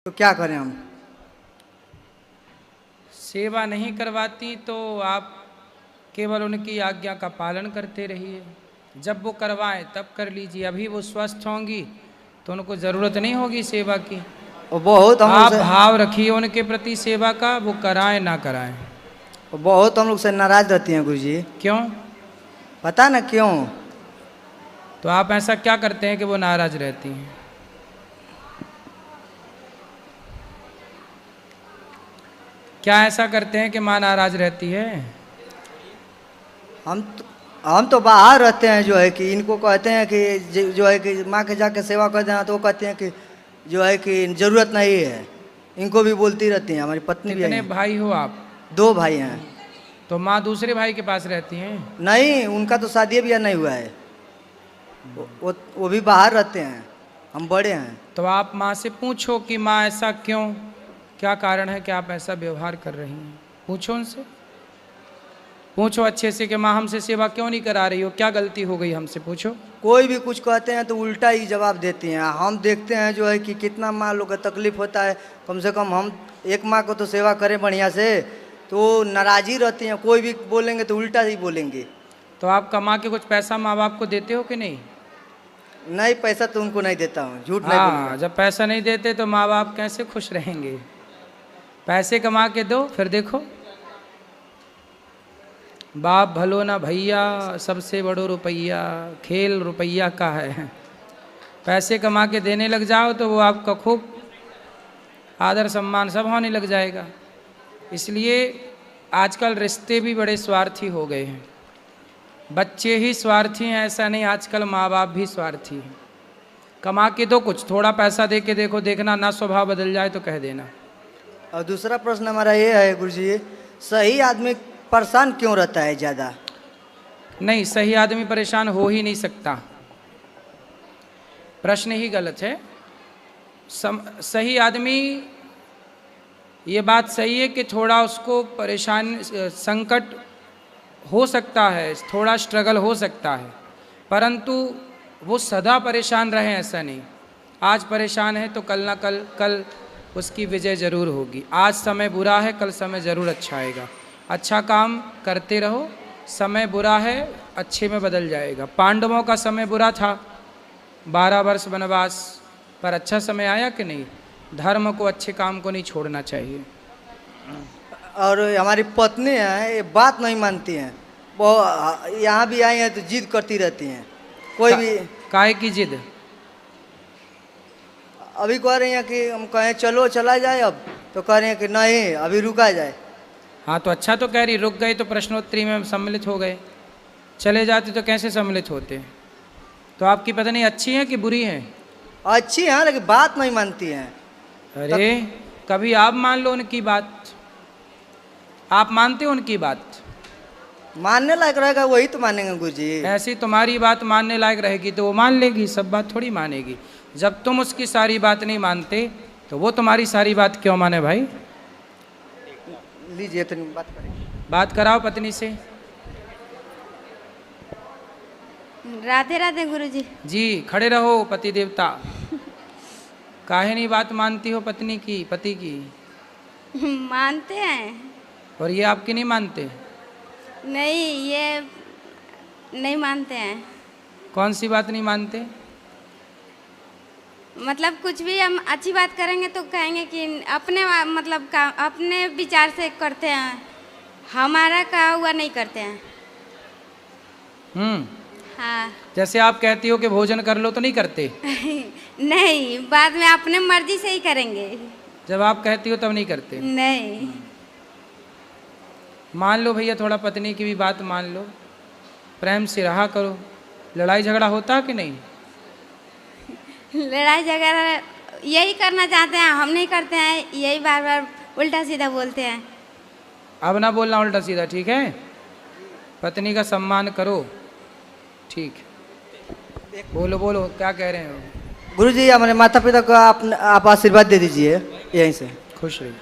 तो क्या करें हम? सेवा नहीं करवाती तो आप केवल उनकी आज्ञा का पालन करते रहिए। जब वो करवाएं तब कर लीजिए। अभी वो स्वस्थ होंगी तो उनको ज़रूरत नहीं होगी सेवा की। वो बहुत हम लोग आप से भाव रखिए उनके प्रति सेवा का, वो कराएं ना कराएं। बहुत हम लोग से नाराज रहती हैं गुरुजी। क्यों? पता ना क्यों। तो आप ऐसा क्या करते हैं कि वो नाराज रहती हैं? क्या ऐसा करते हैं कि माँ नाराज रहती है? हम तो बाहर रहते हैं, जो है कि इनको कहते हैं कि जो है कि माँ के जाके सेवा कर देना, तो वो कहते हैं कि जो है कि ज़रूरत नहीं है। इनको भी बोलती रहती हैं। हमारी पत्नी भी कितने है। भाई हो आप? 2 भाई हैं। तो माँ दूसरे भाई के पास रहती हैं? नहीं, उनका तो शादी भी नहीं हुआ है। वो भी बाहर रहते हैं। हम बड़े हैं। तो आप माँ से पूछो कि माँ ऐसा क्यों, क्या कारण है कि आप ऐसा व्यवहार कर रही हैं। पूछो उनसे, पूछो अच्छे से कि माँ हमसे सेवा क्यों नहीं करा रही हो, क्या गलती हो गई हमसे, पूछो। कोई भी कुछ कहते हैं तो उल्टा ही जवाब देती हैं। हम देखते हैं जो है कि कितना माँ लोग का तकलीफ होता है। कम से कम हम एक माँ को तो सेवा करें बढ़िया से, तो नाराज़ी रहती हैं। कोई भी बोलेंगे तो उल्टा ही बोलेंगे। तो आप कमा के कुछ पैसा माँ बाप को देते हो कि नहीं? नहीं, पैसा तो उनको नहीं देता हूँ, झूठ नहीं हाँ, बोलूँगा। जब पैसा नहीं देते तो माँ बाप कैसे खुश रहेंगे? पैसे कमा के दो, फिर देखो। बाप भलो ना भैया, सबसे बड़ो रुपया, खेल रुपया का है। पैसे कमा के देने लग जाओ तो वो आपका खूब आदर सम्मान सब होने लग जाएगा। इसलिए आजकल रिश्ते भी बड़े स्वार्थी हो गए हैं। बच्चे ही स्वार्थी हैं ऐसा नहीं, आजकल माँ बाप भी स्वार्थी हैं। कमा के दो कुछ, थोड़ा पैसा दे के देखो, देखना ना स्वभाव बदल जाए तो कह देना। और दूसरा प्रश्न हमारा ये है गुरुजी, सही आदमी परेशान क्यों रहता है ज़्यादा? नहीं, सही आदमी परेशान हो ही नहीं सकता। प्रश्न ही गलत है। सही आदमी, ये बात सही है कि थोड़ा उसको परेशान, संकट हो सकता है, थोड़ा स्ट्रगल हो सकता है, परंतु वो सदा परेशान रहे ऐसा नहीं। आज परेशान है तो कल ना कल उसकी विजय जरूर होगी। आज समय बुरा है, कल समय जरूर अच्छा आएगा। अच्छा काम करते रहो, समय बुरा है अच्छे में बदल जाएगा। पांडवों का समय बुरा था, 12 वर्ष वनवास, पर अच्छा समय आया कि नहीं? धर्म को, अच्छे काम को नहीं छोड़ना चाहिए। और हमारी पत्नी है, ये बात नहीं मानती हैं। वो यहाँ भी आई हैं तो जिद करती रहती हैं। कोई भी काहे की जिद? अभी कह रही हैं कि हम कहें चलो चला जाए, अब तो कह रही हैं कि नहीं अभी रुका जाए। हाँ तो अच्छा तो कह रही, रुक गए तो प्रश्नोत्तरी में सम्मिलित हो गए, चले जाते तो कैसे सम्मिलित होते? तो आपकी पत्नी अच्छी है कि बुरी है? अच्छी हैं लेकिन बात नहीं मानती हैं। अरे कभी आप मान लो उनकी बात। आप मानते हो उनकी बात? मानने लायक रहेगा वही तो मानेंगे गुरुजी। ऐसी तुम्हारी बात मानने लायक रहेगी तो वो मान लेगी, सब बात थोड़ी मानेगी। जब तुम उसकी सारी बात नहीं मानते तो वो तुम्हारी सारी बात क्यों माने भाई? लीजिए तो बात करें। बात कराओ पत्नी से। राधे राधे गुरुजी। जी, खड़े रहो पति देवता। काहे नहीं बात मानती हो पत्नी की, पति की? मानते हैं। और ये आपकी नहीं मानते? नहीं, ये नहीं मानते हैं। कौन सी बात नहीं मानते? मतलब कुछ भी हम अच्छी बात करेंगे तो कहेंगे कि अपने मतलब का अपने विचार से करते हैं, हमारा कहा हुआ नहीं करते हैं। हाँ। जैसे आप कहती हो कि भोजन कर लो तो नहीं करते? नहीं, बाद में अपने मर्जी से ही करेंगे। जब आप कहती हो तब नहीं करते? नहीं। मान लो भैया, थोड़ा पत्नी की भी बात मान लो, प्रेम से रहा करो। लड़ाई झगड़ा होता कि नहीं? लड़ाई झगड़ा यही करना चाहते हैं, हम नहीं करते हैं, यही बार बार उल्टा सीधा बोलते हैं। अब ना बोलना उल्टा सीधा, ठीक है? पत्नी का सम्मान करो, ठीक? बोलो बोलो, क्या कह रहे हो? गुरुजी हमारे माता पिता को आप आशीर्वाद दे दीजिए यहीं से। खुश रहिए।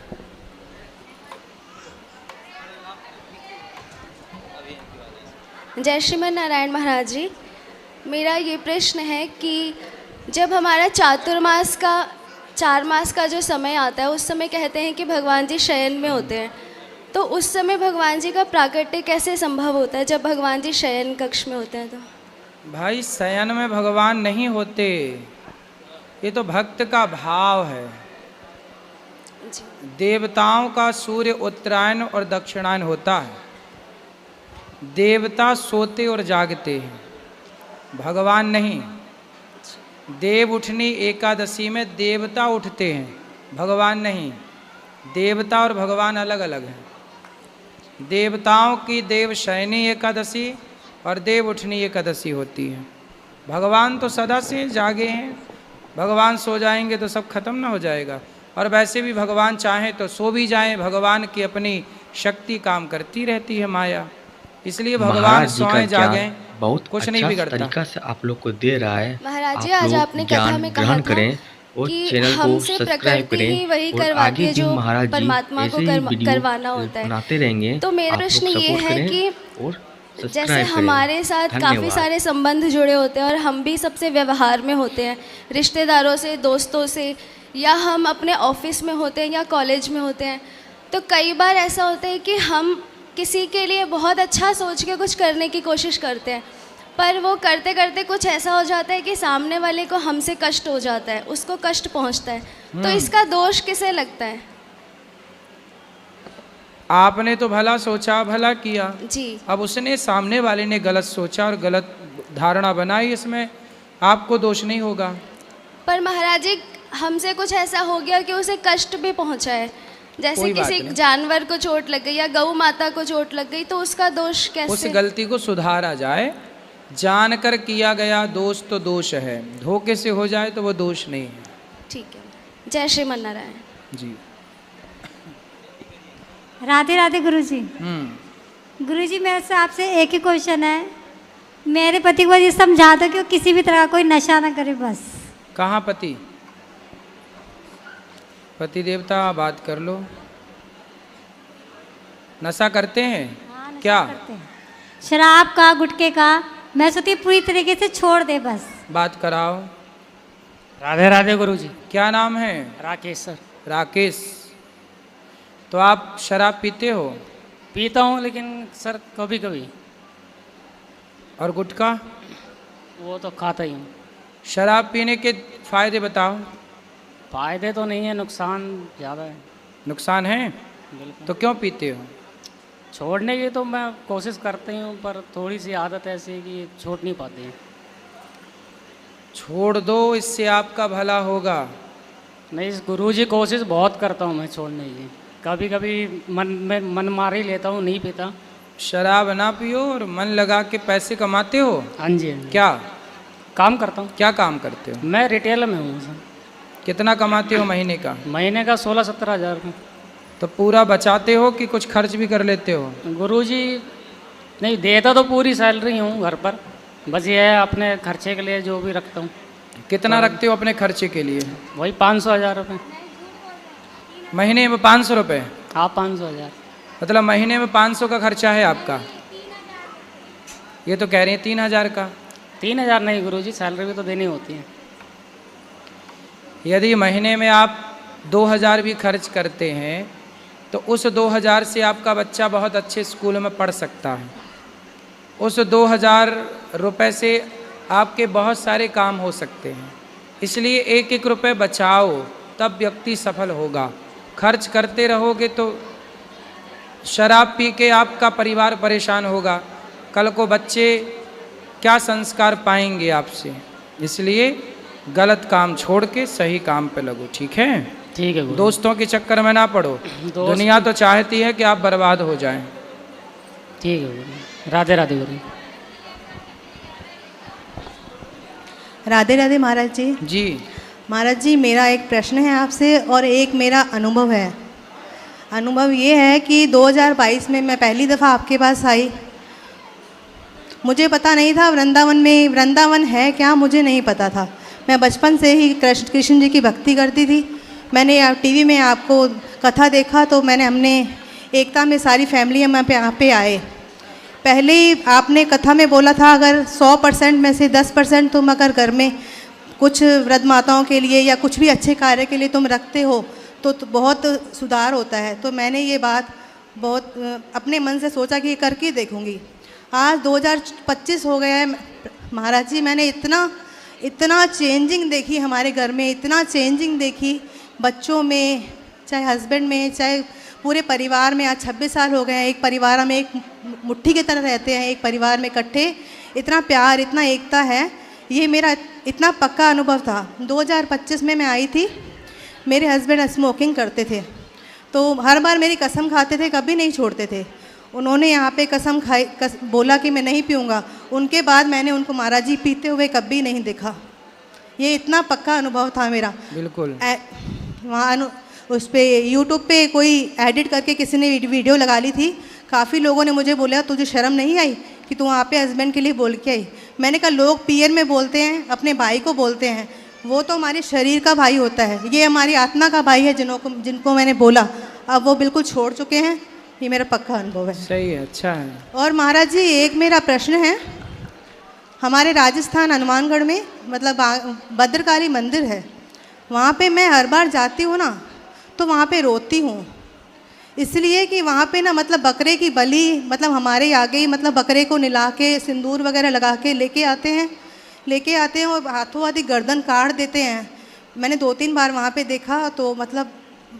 जय श्रीमन नारायण महाराज जी, मेरा ये प्रश्न है कि जब हमारा चातुर्मास का 4 मास का जो समय आता है उस समय कहते हैं कि भगवान जी शयन में होते हैं, तो उस समय भगवान जी का प्राकट्य कैसे संभव होता है जब भगवान जी शयन कक्ष में होते हैं? तो भाई शयन में भगवान नहीं होते, ये तो भक्त का भाव है। जी देवताओं का सूर्य उत्तरायण और दक्षिणायन होता है, देवता सोते और जागते हैं, भगवान नहीं। देव उठनी एकादशी में देवता उठते हैं, भगवान नहीं। देवता और भगवान अलग अलग हैं। देवताओं की देव शयनी एकादशी और देव उठनी एकादशी होती है। भगवान तो सदा से जागे हैं, भगवान सो जाएंगे तो सब खत्म ना हो जाएगा। और वैसे भी भगवान चाहें तो सो भी जाएं, भगवान की अपनी शक्ति काम करती रहती है माया, इसलिए भगवान महाराज जी का सोए ज्ञान जागें बहुत कुछ अच्छा नहीं बिगड़ता। तरीका से आप लोग को दे रहा है। महाराज जी, आप आज लोग आपने कथा ज्ञान में कहा ग्रहण था करें और कि चैनल को हमसे सब्सक्राइब प्रकृति ही करें वही और करवाती आगे है भी जो महाराज जी परमात्मा को ऐसे ही वीडियो करवाना होता है। बनाते रहेंगे। तो मेरा आप लोग प्रश्न ये सपोर्ट है करें कि और जैसे सब्सक्राइब करें। हमारे साथ काफ़ी धन्यवाद। सारे संबंध जुड़े होते हैं और हम भी सबसे व्यवहार में होते हैं, रिश्तेदारों से, दोस्तों से, या हम अपने ऑफिस में होते हैं या कॉलेज में होते हैं, तो कई बार ऐसा होता है कि हम किसी के लिए बहुत अच्छा सोच के कुछ करने की कोशिश करते हैं, पर वो करते करते कुछ ऐसा हो जाता है कि सामने वाले को हमसे कष्ट हो जाता है, उसको कष्ट पहुंचता है, तो इसका दोष किसे लगता है? आपने तो भला सोचा, भला किया। जी अब उसने, सामने वाले ने गलत सोचा और गलत धारणा बनाई, इसमें आपको दोष नहीं होगा। पर महाराज जी, हमसे कुछ ऐसा हो गया कि उसे कष्ट भी पहुंचा है, जैसे कोई बात किसी नहीं। जानवर को चोट लग गई या गौ माता को चोट लग गई, तो उसका दोष उस कैसे? गलती को सुधारा जाए। जानकर किया गया दोष तो दोष है, धोखे से हो जाए तो वो दोष नहीं है। ठीक है। जय श्रीमन नारायण। जी। राधे राधे गुरुजी। गुरुजी, मेरे से आपसे एक ही क्वेश्चन है। मेरे पति को ये समझा दो कि वो किसी भी तरह का कोई नशा ना करे बस। कहाँ पति? पति देवता बात कर लो। नशा करते हैं? हाँ, नशा क्या करते हैं। शराब का, गुटखे का। मैं सोचती हूँ पूरी तरीके से छोड़ दे बस। बात कराओ। राधे राधे गुरुजी। क्या नाम है? राकेश सर। राकेश। तो आप शराब पीते हो? पीता हूँ लेकिन सर कभी कभी। और गुटखा? वो तो खाता ही हूँ। शराब पीने के फायदे बताओ। फायदे तो नहीं है, नुकसान ज़्यादा है। नुकसान है? बिल्कुल। तो क्यों पीते हो? छोड़ने की तो मैं कोशिश करती हूँ, पर थोड़ी सी आदत ऐसी है कि छोड़ नहीं पाती है। छोड़ दो, इससे आपका भला होगा। नहीं गुरुजी, कोशिश बहुत करता हूँ मैं छोड़ने की। कभी कभी मन मार ही लेता हूँ, नहीं पीता। शराब ना पियो और मन लगा के पैसे कमाते हो। हाँ जी, हाँ जी। क्या काम करता हूँ। क्या काम करते हो? मैं रिटेल में हूँ सर। कितना कमाते हो महीने का? महीने का 16-17 हज़ार का। तो पूरा बचाते हो कि कुछ खर्च भी कर लेते हो? गुरुजी, नहीं देता तो पूरी सैलरी हूँ घर पर, बस ये है अपने खर्चे के लिए जो भी रखता हूँ। कितना रखते हो अपने खर्चे के लिए? वही 500-1000 रुपये। महीने में 500 रुपये? हाँ, 500-1000। मतलब महीने में 500 का खर्चा है आपका? ये तो कह रहे हैं 3000 का। 3000 नहीं गुरुजी, सैलरी भी तो देनी होती है। यदि महीने में आप 2000 भी खर्च करते हैं तो उस 2000 से आपका बच्चा बहुत अच्छे स्कूल में पढ़ सकता है। उस 2000 रुपये से आपके बहुत सारे काम हो सकते हैं। इसलिए एक एक रुपये बचाओ, तब व्यक्ति सफल होगा। खर्च करते रहोगे तो शराब पी के आपका परिवार परेशान होगा, कल को बच्चे क्या संस्कार पाएंगे आपसे। इसलिए गलत काम छोड़ के सही काम पे लगो, ठीक है? ठीक है गुरु। दोस्तों के चक्कर में ना पड़ो। दुनिया तो चाहती है कि आप बर्बाद हो जाएं। ठीक है गुरु। राधे राधे गुरु। राधे राधे महाराज जी। जी। महाराज जी, मेरा एक प्रश्न है आपसे और एक मेरा अनुभव है। अनुभव ये है कि 2022 में मैं पहली दफ़ा आपके पास आई। मुझे पता नहीं था वृंदावन है क्या, मुझे नहीं पता था। मैं बचपन से ही कृष्ण जी की भक्ति करती थी। मैंने टीवी में आपको कथा देखा तो हमने एकता में सारी फैमिली हम यहाँ पे आए। पहले ही आपने कथा में बोला था अगर 100% में से 10% तुम अगर घर में कुछ वृद्ध माताओं के लिए या कुछ भी अच्छे कार्य के लिए तुम रखते हो तो बहुत सुधार होता है। तो मैंने ये बात बहुत अपने मन से सोचा कि करके देखूंगी। आज 2025 हो गया है महाराज जी, मैंने इतना चेंजिंग देखी हमारे घर में, इतना चेंजिंग देखी बच्चों में, चाहे हस्बैंड में, चाहे पूरे परिवार में। आज 26 साल हो गए हैं, एक परिवार में एक मुट्ठी की तरह रहते हैं, एक परिवार में इकट्ठे, इतना प्यार, इतना एकता है। ये मेरा इतना पक्का अनुभव था। 2025 में मैं आई थी, मेरे हस्बैंड स्मोकिंग करते थे, तो हर बार मेरी कसम खाते थे, कभी नहीं छोड़ते थे। उन्होंने यहाँ पे कसम खाई, बोला कि मैं नहीं पीऊँगा, उनके बाद मैंने उनको महाराज जी पीते हुए कभी नहीं देखा। ये इतना पक्का अनुभव था मेरा। बिल्कुल। वहाँ उस पर यूट्यूब पे कोई एडिट करके किसी ने वीडियो लगा ली थी, काफ़ी लोगों ने मुझे बोला तुझे शर्म नहीं आई कि तू वहाँ पे हस्बैंड के लिए बोल के आई। मैंने कहा लोग पीयर में बोलते हैं, अपने भाई को बोलते हैं, वो तो हमारे शरीर का भाई होता है, ये हमारी आत्मा का भाई है जिनको मैंने बोला। अब वो बिल्कुल छोड़ चुके हैं, ये मेरा पक्का अनुभव है। सही है, अच्छा है। और महाराज जी एक मेरा प्रश्न है, हमारे राजस्थान हनुमानगढ़ में मतलब भद्रकाली मंदिर है, वहाँ पे मैं हर बार जाती हूँ ना तो वहाँ पे रोती हूँ, इसलिए कि वहाँ पे ना मतलब बकरे की बलि, मतलब हमारे आगे ही मतलब बकरे को निला के सिंदूर वगैरह लगा के लेके आते हैं और हाथों हाथी गर्दन काट देते हैं। मैंने 2-3 बार वहाँ पे देखा तो मतलब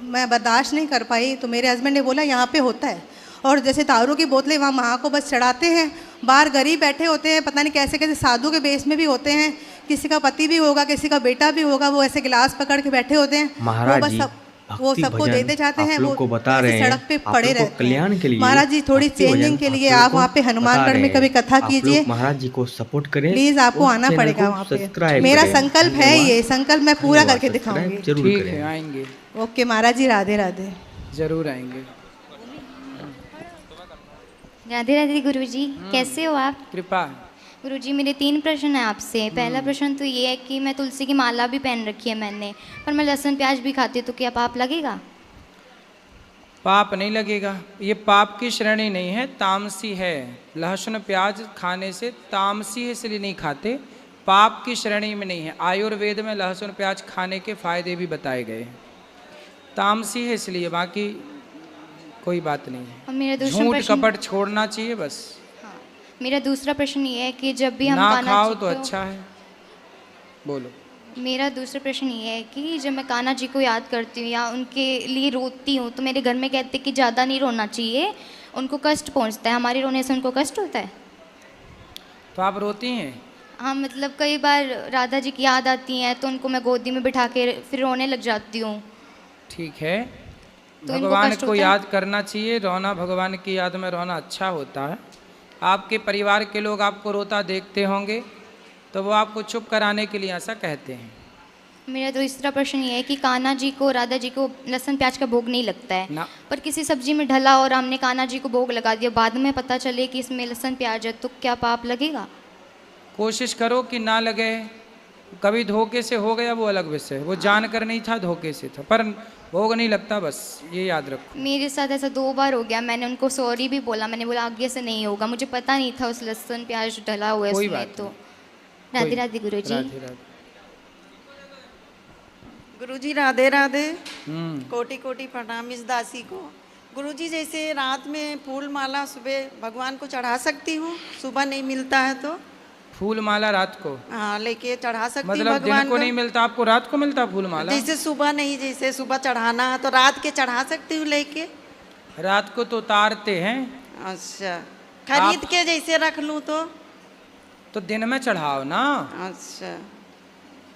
मैं बर्दाश्त नहीं कर पाई, तो मेरे हस्बैंड ने बोला यहाँ पे होता है। और जैसे दारू की बोतलें वहाँ माँ को बस चढ़ाते हैं, बाहर गरीब बैठे होते हैं, पता नहीं कैसे कैसे साधु के बेस में भी होते हैं, किसी का पति भी होगा, किसी का बेटा भी होगा, वो ऐसे गिलास पकड़ के बैठे होते हैं, महाराज जी वो सबको देते जाते हैं, वो बता रहे हैं सड़क पे पड़े रहते हैं। कल्याण के लिए महाराज जी थोड़ी चेंजिंग के लिए आप वहाँ पे हनुमानगढ़ में कभी कथा कीजिए, महाराज जी को सपोर्ट करें, प्लीज आपको आना पड़ेगा वहाँ पे। मेरा संकल्प है, ये संकल्प मैं पूरा करके दिखाऊंगी। ठीक है, आएंगे। ओके महाराज जी, राधे राधे। जरूर आएंगे। राधे राधे गुरुजी, कैसे हो आप? कृपा। गुरुजी मेरे 3 प्रश्न हैं आपसे। पहला प्रश्न तो ये है कि मैं तुलसी की माला भी पहन रखी है मैंने, पर मैं लहसुन प्याज भी खाती हूँ, तो क्या पाप लगेगा? पाप नहीं लगेगा, ये पाप की श्रेणी नहीं है, तामसी है। लहसुन प्याज खाने से तामसी है, इसलिए नहीं खाते, पाप की श्रेणी में नहीं है। आयुर्वेद में लहसुन प्याज खाने के फायदे भी बताए गए हैं, तामसी है इसलिए, बाकी कोई बात नहीं और मेरा है। दूसरा झूठ प्रश्न, कपट छोड़ना चाहिए बस। हाँ, मेरा दूसरा प्रश्न ये है कि जब भी हम ना कान्हा खाओ जी तो को- अच्छा है। बोलो। मेरा दूसरा प्रश्न ये है कि जब मैं कान्हा जी को याद करती हूँ या उनके लिए रोती हूँ, तो मेरे घर में कहते हैं कि ज़्यादा नहीं रोना चाहिए, उनको कष्ट पहुँचता है, हमारे रोने से उनको कष्ट होता है। तो आप रोती हैं? हाँ, मतलब कई बार राधा जी की याद आती हैं तो उनको मैं गोदी में बिठा के फिर रोने लग जाती हूँ। ठीक है, तो इनको भगवान कष्ट को होता है? याद करना चाहिए, रोना भगवान की याद में रोना अच्छा होता है। आपके परिवार के लोग आपको रोता देखते होंगे तो वो आपको चुप कराने के लिए ऐसा कहते हैं। मेरा दूसरा प्रश्न ये है कि कान्हा जी को, राधा जी को लहसुन प्याज का भोग नहीं लगता है ना। पर किसी सब्जी में ढला और हमने कान्हा जी को भोग लगा दिया, बाद में पता चले कि इसमें लहसुन प्याज है, तो क्या पाप लगेगा? कोशिश करो कि ना लगे। कभी धोखे से हो गया वो अलग विषय, वो जानकर नहीं था, धोखे से था, पर भोग नहीं लगता, बस ये याद रखो। मेरे साथ ऐसा 2 बार हो गया, मैंने उनको सॉरी भी बोला, मैंने बोला आगे से नहीं होगा, मुझे पता नहीं था उस लहसुन प्याज डला हुआ है कोई उसमें। बात तो नहीं। राधे राधे गुरुजी। राधे राधे। गुरुजी राधे राधे। हम्म। कोटि कोटि प्रणाम इस दासी को। गुरुजी जैसे रात में फूल माला सुबह भगवान को चढ़ा सकती हूँ, सुबह नहीं मिलता है तो? फूल माला रात को? हाँ, लेके चढ़ा सकती हूँ मतलब भगवान दिन को नहीं मिलता, आपको रात को मिलता फूल माला? जैसे सुबह नहीं, जैसे सुबह चढ़ाना है तो रात के चढ़ा सकती हूँ लेके? रात को तो उतारते हैं। अच्छा, खरीद के जैसे रख लूँ तो दिन में चढ़ाओ ना। अच्छा,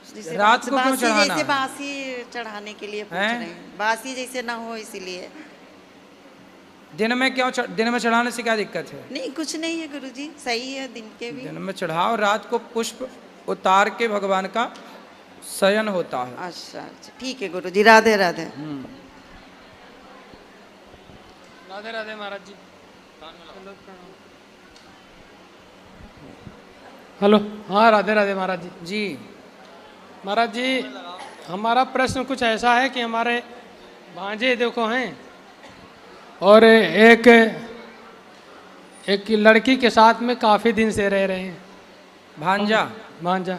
जैसे रात को क्यों बासी चढ़ाना जैसे है? बासी चढ़ाने के लिए पूछ हैं? रहे हैं, बासी जैसे ना हो इसीलिए। दिन में क्यों दिन में चढ़ाने से क्या दिक्कत है? नहीं, कुछ नहीं है गुरुजी, सही है दिन के भी। दिन में चढ़ाओ, रात को पुष्प उतार के भगवान का शयन होता है। अच्छा अच्छा, ठीक है गुरुजी, राधे राधे। राधे राधे महाराज जी। हेलो, हाँ राधे राधे महाराज जी। जी महाराज जी, हमारा प्रश्न कुछ ऐसा है कि हमारे भांजे देखो हैं और एक लड़की के साथ में काफ़ी दिन से रह रहे हैं। भांजा? भांजा।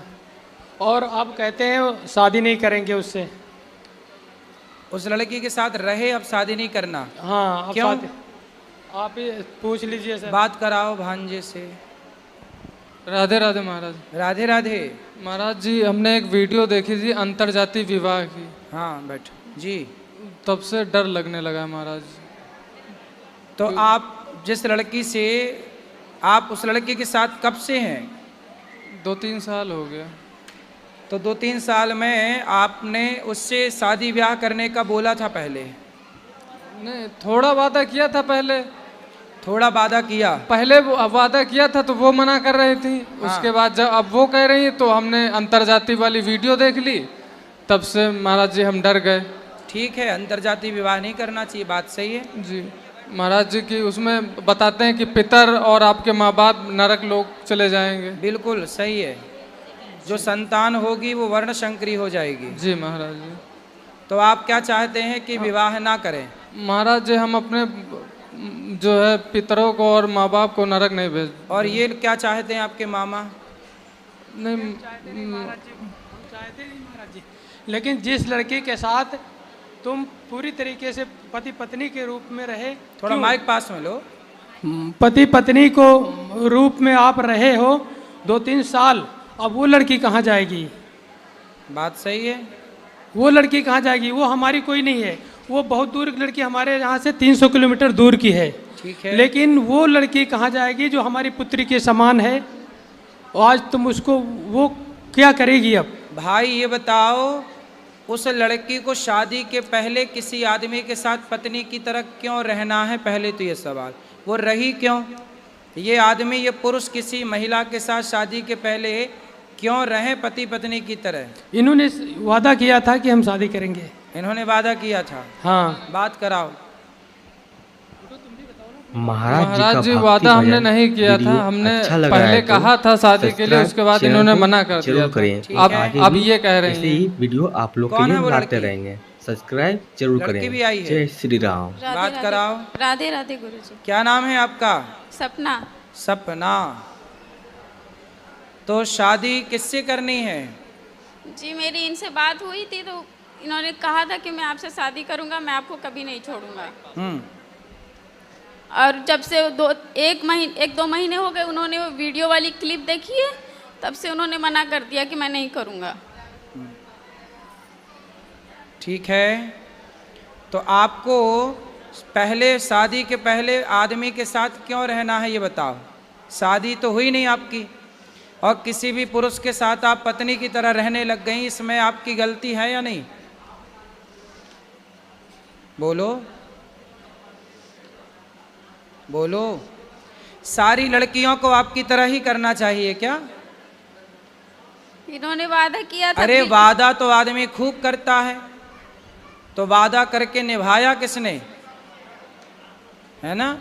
और अब कहते हैं शादी नहीं करेंगे उससे। उस लड़की के साथ रहे, अब शादी नहीं करना। हाँ, अब क्यों? आप ही पूछ लीजिए सर। बात कराओ भांजे से। राधे राधे महाराज। राधे राधे। महाराज जी, हमने एक वीडियो देखी थी अंतरजातीय विवाह की। हाँ बैठो जी। तब से डर लगने लगा महाराज। तो आप जिस लड़की से, आप उस लड़की के साथ कब से हैं? 2-3 साल हो गया। तो 2-3 साल में आपने उससे शादी ब्याह करने का बोला था पहले? नहीं, थोड़ा वादा किया था पहले। थोड़ा वादा किया? पहले वादा किया था तो वो मना कर रही थी। उसके बाद जब अब वो कह रही है तो हमने अंतरजातीय वाली वीडियो देख ली, तब से महाराज जी हम डर गए। ठीक है, अंतरजातीय विवाह नहीं करना चाहिए, बात सही है जी। महाराज जी की उसमें बताते हैं कि पितर और आपके माँ बाप नरक लोग चले जाएंगे। बिल्कुल सही है, जो संतान होगी वो वर्ण शंकरी हो जाएगी। जी महाराज जी। तो आप क्या चाहते हैं कि विवाह ना करें? महाराज जी, हम अपने जो है पितरों को और माँ बाप को नरक नहीं भेज। और ये क्या चाहते हैं आपके मामा? नहीं चाहते नहीं महाराज जी, लेकिन जिस लड़के के साथ तुम पूरी तरीके से पति पत्नी के रूप में रहे, थोड़ा माइक पास में लो। पति पत्नी को रूप में आप रहे हो 2-3 साल, अब वो लड़की कहाँ जाएगी? बात सही है। वो लड़की कहाँ जाएगी? वो हमारी कोई नहीं है, वो बहुत दूर की लड़की हमारे यहाँ से 300 किलोमीटर दूर की है। ठीक है, लेकिन वो लड़की कहाँ जाएगी जो हमारी पुत्री के समान है? आज तुम उसको, वो क्या करेगी अब? भाई ये बताओ, उस लड़की को शादी के पहले किसी आदमी के साथ पत्नी की तरह क्यों रहना है? पहले तो ये सवाल, वो रही क्यों? ये आदमी, ये पुरुष किसी महिला के साथ शादी के पहले क्यों रहे पति पत्नी की तरह? इन्होंने वादा किया था कि हम शादी करेंगे। इन्होंने वादा किया था? हाँ। बात कराओ। महाराज जी, वादा हमने नहीं किया था। हमने पहले कहा था शादी के लिए, उसके बाद इन्होंने मना कर दिया था। अब ये कह रहे हैं वीडियो आप लोग के लिए लाते रहेंगे, सब्सक्राइब जरूर करें। भी आई है। जय श्री राम। बात कराओ। राधे राधे गुरुजी। क्या नाम है आपका? सपना। सपना। तो शादी किससे करनी है? जी मेरी इनसे बात हुई थी, तो इन्होंने कहा था कि मैं आपसे शादी करूंगा, मैं आपको कभी नहीं छोड़ूंगा। और जब से 1-2 महीने हो गए, उन्होंने वो वीडियो वाली क्लिप देखी है, तब से उन्होंने मना कर दिया कि मैं नहीं करूंगा। ठीक है, तो आपको पहले, शादी के पहले आदमी के साथ क्यों रहना है ये बताओ। शादी तो हुई नहीं आपकी, और किसी भी पुरुष के साथ आप पत्नी की तरह रहने लग गई, इसमें आपकी गलती है या नहीं? बोलो बोलो। सारी लड़कियों को आपकी तरह ही करना चाहिए क्या? इन्होंने वादा किया था। अरे वादा तो आदमी खूब करता है, तो वादा करके निभाया किसने? है ना?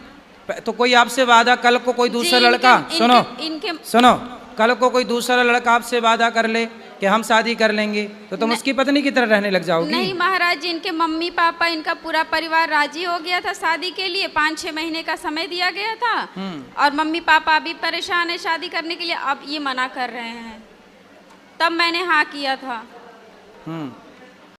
तो कोई आपसे वादा, कल को कोई दूसरा लड़का, सुनो, कल को कोई दूसरा लड़का आपसे वादा कर ले कि हम शादी कर लेंगे, तो तुम उसकी पत्नी की तरह रहने लग जाओगी? नहीं महाराज जी, इनके मम्मी पापा, इनका पूरा परिवार राजी हो गया था शादी के लिए। 5-6 महीने का समय दिया गया था, और मम्मी पापा अभी परेशान है शादी करने के लिए, अब ये मना कर रहे हैं। तब मैंने हाँ किया था।